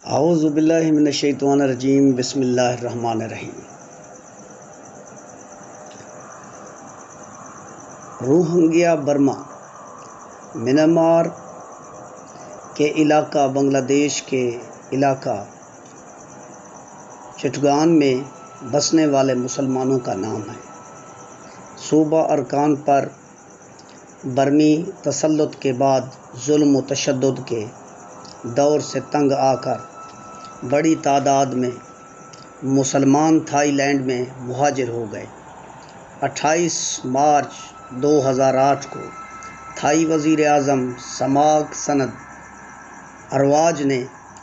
اعوذ باللہ من الشیطان الرجیم بسم اللہ الرحمن الرحیم۔ روہنگیا برما، میانمار کے علاقہ بنگلہ دیش کے علاقہ چٹگان میں بسنے والے مسلمانوں کا نام ہے۔ صوبہ ارکان پر برمی تسلط کے بعد ظلم و تشدد کے دور سے تنگ آ کر بڑی تعداد میں مسلمان تھائی لینڈ میں مہاجر ہو گئے۔ 28 مارچ 2008 کو تھائی وزیر اعظم سماگ سند ارواج نے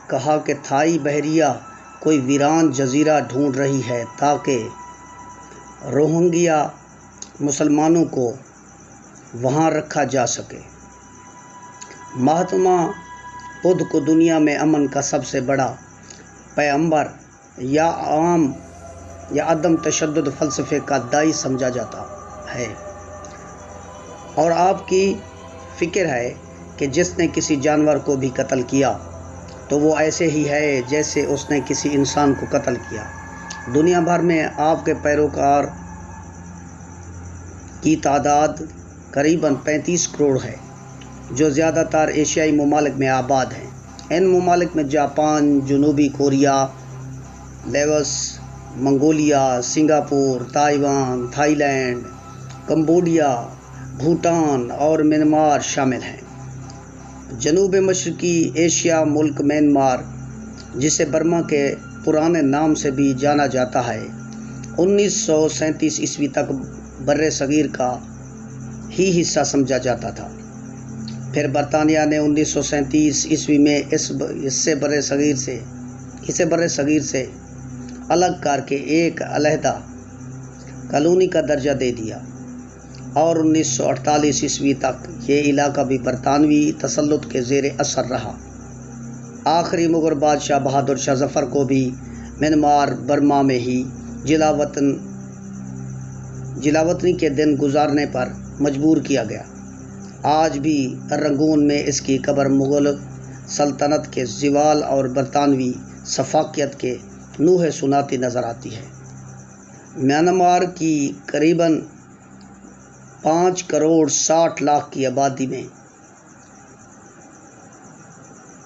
کہا کہ تھائی بحریہ کوئی ویران جزیرہ ڈھونڈ رہی ہے تاکہ روہنگیا مسلمانوں کو وہاں رکھا جا سکے۔ مہاتما بدھ کو دنیا میں امن کا سب سے بڑا پیغمبر یا عدم تشدد فلسفے کا داعی سمجھا جاتا ہے، اور آپ کی فکر ہے کہ جس نے کسی جانور کو بھی قتل کیا تو وہ ایسے ہی ہے جیسے اس نے کسی انسان کو قتل کیا۔ دنیا بھر میں آپ کے پیروکار کی تعداد قریباً 35 کروڑ ہے، جو زیادہ تر ایشیائی ممالک میں آباد ہیں۔ ان ممالک میں جاپان، جنوبی Korea, Laos, Mongolia, Singapore, Taiwan, Thailand, Cambodia, Bhutan اور میانمار شامل ہیں۔ جنوب مشرقی ایشیا ملک میانمار، جسے برما کے پرانے نام سے بھی جانا جاتا ہے، 1937 عیسوی تک بر صغیر کا ہی حصہ سمجھا جاتا تھا۔ پھر برطانیہ نے 1937 عیسوی میں اسے بر صغیر سے الگ کر کے ایک علیحدہ کالونی کا درجہ دے دیا، اور 1948 عیسوی تک یہ علاقہ بھی برطانوی تسلط کے زیر اثر رہا۔ آخری مغل بادشاہ بہادر شاہ ظفر کو بھی میانمار برما میں ہی جلاوطنی کے دن گزارنے پر مجبور کیا گیا۔ آج بھی رنگون میں اس کی قبر مغل سلطنت کے زوال اور برطانوی شفاقیت کے نوحے سناتی نظر آتی ہے۔ میانمار کی قریباً 5 کروڑ 60 لاکھ کی آبادی میں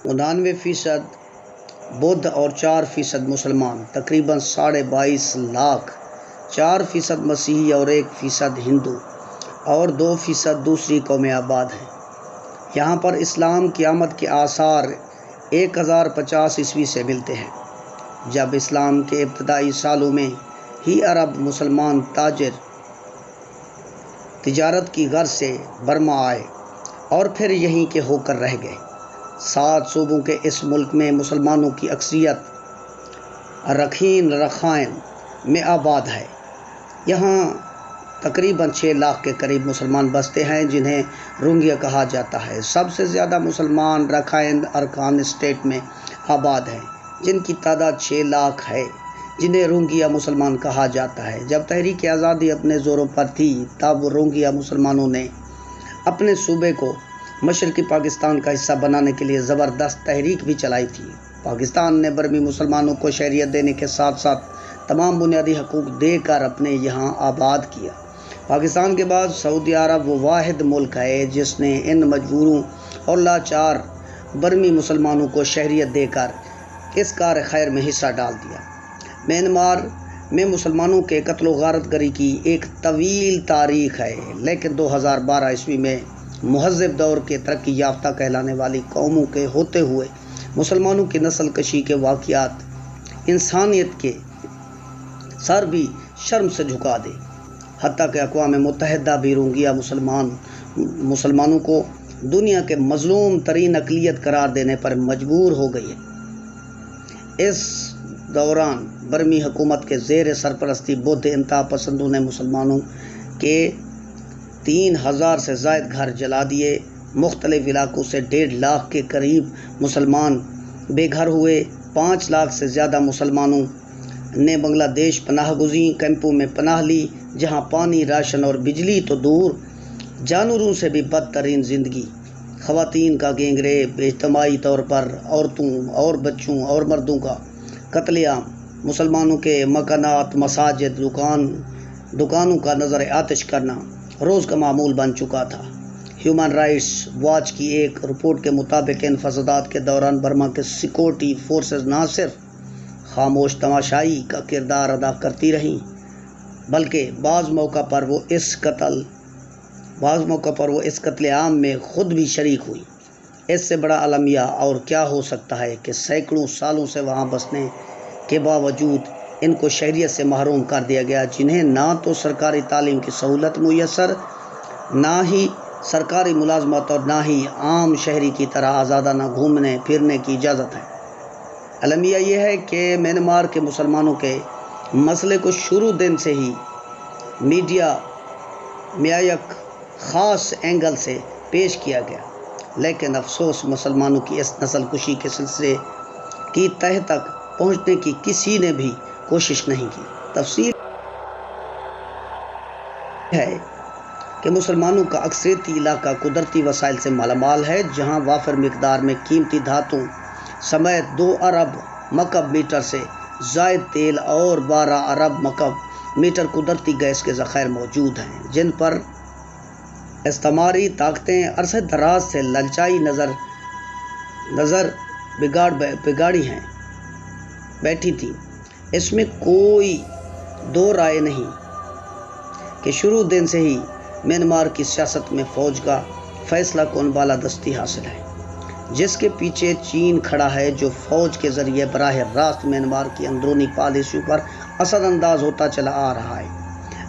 99% بدھ اور 4% مسلمان، تقریباً 22.5 لاکھ 4% مسیحی اور 1% ہندو اور 2% دوسری قومیں آباد ہیں۔ یہاں پر اسلام کی آمد کے آثار 1050 عیسوی سے ملتے ہیں، جب اسلام کے ابتدائی سالوں میں ہی عرب مسلمان تاجر تجارت کی غرض سے برما آئے اور پھر یہیں کے ہو کر رہ گئے۔ 7 صوبوں کے اس ملک میں مسلمانوں کی اکثریت رکھائن میں آباد ہے۔ یہاں تقریباً 6 لاکھ کے قریب مسلمان بستے ہیں، جنہیں روہنگیا کہا جاتا ہے۔ سب سے زیادہ مسلمان رکھائن ارکان اسٹیٹ میں آباد ہیں، جن کی تعداد 6 لاکھ ہے، جنہیں روہنگیا مسلمان کہا جاتا ہے۔ جب تحریک آزادی اپنے زوروں پر تھی، تب روہنگیا مسلمانوں نے اپنے صوبے کو مشرقی پاکستان کا حصہ بنانے کے لیے زبردست تحریک بھی چلائی تھی۔ پاکستان نے برمی مسلمانوں کو شہریت دینے کے ساتھ ساتھ تمام بنیادی حقوق دے کر اپنے یہاں آباد کیا۔ پاکستان کے بعد سعودی عرب وہ واحد ملک ہے جس نے ان مجبوروں اور لاچار برمی مسلمانوں کو شہریت دے کر اس کار خیر میں حصہ ڈال دیا۔ میانمار میں مسلمانوں کے قتل و غارت گری کی ایک طویل تاریخ ہے، لیکن 2012 عیسوی میں مہذب دور کے ترقی یافتہ کہلانے والی قوموں کے ہوتے ہوئے مسلمانوں کی نسل کشی کے واقعات انسانیت کے سر بھی شرم سے جھکا دے، حتیٰ کہ اقوام متحدہ بھی روہنگیا مسلمانوں کو دنیا کے مظلوم ترین اقلیت قرار دینے پر مجبور ہو گئی ہے۔ اس دوران برمی حکومت کے زیر سرپرستی بدھ انتہا پسندوں نے مسلمانوں کے 3000 سے زائد گھر جلا دیے۔ مختلف علاقوں سے 1.5 لاکھ کے قریب مسلمان بے گھر ہوئے۔ 5 لاکھ سے زیادہ مسلمانوں نے بنگلہ دیش پناہ گزین کیمپوں میں پناہ لی، جہاں پانی، راشن اور بجلی تو دور، جانوروں سے بھی بدترین زندگی خواتین کا گینگ ریپ، اجتماعی طور پر عورتوں اور بچوں اور مردوں کا قتل عام، مسلمانوں کے مکانات، مساجد، دکانوں کا نظر آتش کرنا روز کا معمول بن چکا تھا۔ ہیومن رائٹس واچ کی ایک رپورٹ کے مطابق ان فسادات کے دوران برما کے سیکورٹی فورسز نہ صرف خاموش تماشائی کا کردار ادا کرتی رہیں بلکہ بعض موقع پر وہ اس قتل عام میں خود بھی شریک ہوئی۔ اس سے بڑا المیہ اور کیا ہو سکتا ہے کہ سینکڑوں سالوں سے وہاں بسنے کے باوجود ان کو شہریت سے محروم کر دیا گیا، جنہیں نہ تو سرکاری تعلیم کی سہولت میسر، نہ ہی سرکاری ملازمت اور نہ ہی عام شہری کی طرح آزادانہ گھومنے پھرنے کی اجازت ہے۔ المیہ یہ ہے کہ میانمار کے مسلمانوں کے مسئلے کو شروع دن سے ہی میڈیا میں ایک خاص اینگل سے پیش کیا گیا، لیکن افسوس مسلمانوں کی اس نسل کشی کے سلسلے کی تہہ تک پہنچنے کی کسی نے بھی کوشش نہیں کی۔ تفصیل ہے کہ مسلمانوں کا اکثریتی علاقہ قدرتی وسائل سے مالا مال ہے، جہاں وافر مقدار میں قیمتی دھاتوں سمیت 2 ارب مکعب میٹر سے زائد تیل اور 12 ارب مکعب میٹر قدرتی گیس کے ذخائر موجود ہیں، جن پر استعماری طاقتیں عرصہ دراز سے للچائی نظر بگاڑی ہیں بیٹھی تھیں۔ اس میں کوئی دو رائے نہیں کہ شروع دن سے ہی میانمار کی سیاست میں فوج کا فیصلہ کن بالادستی حاصل ہے، جس کے پیچھے چین کھڑا ہے، جو فوج کے ذریعے براہ راست میانمار کی اندرونی پالیسیوں پر اثر انداز ہوتا چلا آ رہا ہے۔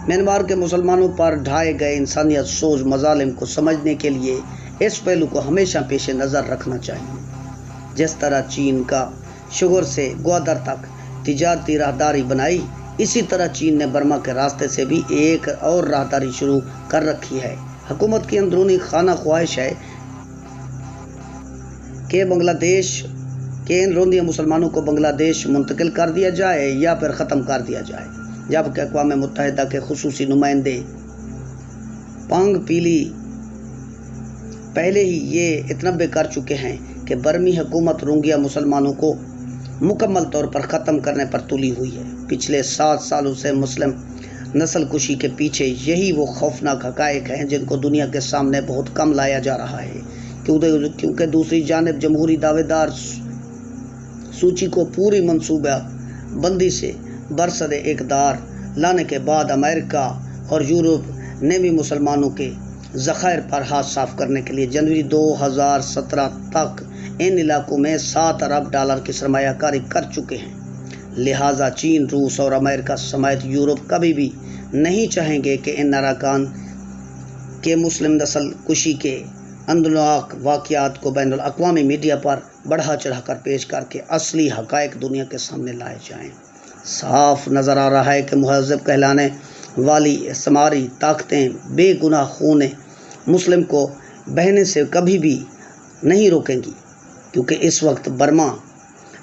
میانمار کے مسلمانوں پر ڈھائے گئے انسانیت سوز مظالم کو سمجھنے کے لیے اس پہلو کو ہمیشہ پیش نظر رکھنا چاہیے۔ جس طرح چین کا شغر سے گوادر تک تجارتی راہداری بنائی، اسی طرح چین نے برما کے راستے سے بھی ایک اور راہداری شروع کر رکھی ہے۔ حکومت کی اندرونی خانہ خواہش ہے کہ بنگلہ دیش کے ان روہنگیا مسلمانوں کو بنگلہ دیش منتقل کر دیا جائے یا پھر ختم کر دیا جائے، جبکہ اقوام متحدہ کے خصوصی نمائندے پانگ پیلی پہلے ہی یہ اتنبے کر چکے ہیں کہ برمی حکومت روہنگیا مسلمانوں کو مکمل طور پر ختم کرنے پر تلی ہوئی ہے۔ پچھلے 7 سالوں سے مسلم نسل کشی کے پیچھے یہی وہ خوفناک حقائق ہیں جن کو دنیا کے سامنے بہت کم لایا جا رہا ہے، کیونکہ دوسری جانب جمہوری دعوے دار سوچی کو پوری منصوبہ بندی سے برسر اقتدار لانے کے بعد امریکہ اور یورپ نے بھی مسلمانوں کے ذخائر پر ہاتھ صاف کرنے کے لیے جنوری 2017 تک ان علاقوں میں $7 ارب کی سرمایہ کاری کر چکے ہیں۔ لہٰذا چین، روس اور امریکہ سمیت یورپ کبھی بھی نہیں چاہیں گے کہ ان اراکین کے مسلم نسل کشی کے اندروناک واقعات کو بین الاقوامی میڈیا پر بڑھا چڑھا کر پیش کر کے اصلی حقائق دنیا کے سامنے لائے جائیں۔ صاف نظر آ رہا ہے کہ مہذب کہلانے والی استعماری طاقتیں بے گناہ خون مسلم کو بہنے سے کبھی بھی نہیں روکیں گی، کیونکہ اس وقت برما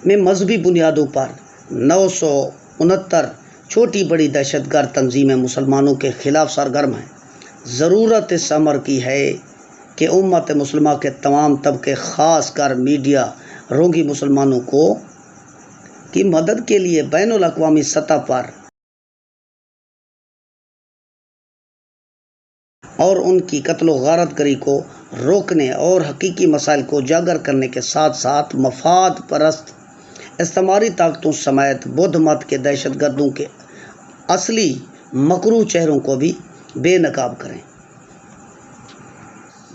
میں مذہبی بنیادوں پر 969 چھوٹی بڑی دہشت گرد تنظیمیں مسلمانوں کے خلاف سرگرم ہیں۔ ضرورت اس امر کی ہے کہ امت مسلمہ کے تمام طبقے، خاص کر میڈیا، روہنگی مسلمانوں کی مدد کے لیے بین الاقوامی سطح پر اور ان کی قتل و غارت گری کو روکنے اور حقیقی مسائل کو اجاگر کرنے کے ساتھ ساتھ مفاد پرست استعماری طاقتوں سمیت بدھ مت کے دہشت گردوں کے اصلی مکروہ چہروں کو بھی بے نقاب کریں۔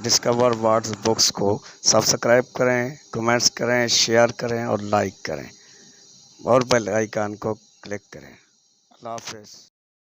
ڈسکور ورڈز بکس کو سبسکرائب کریں، کمنٹس کریں، شیئر کریں اور لائک کریں اور بیل آئیکن کو کلک کریں۔ اللہ حافظ۔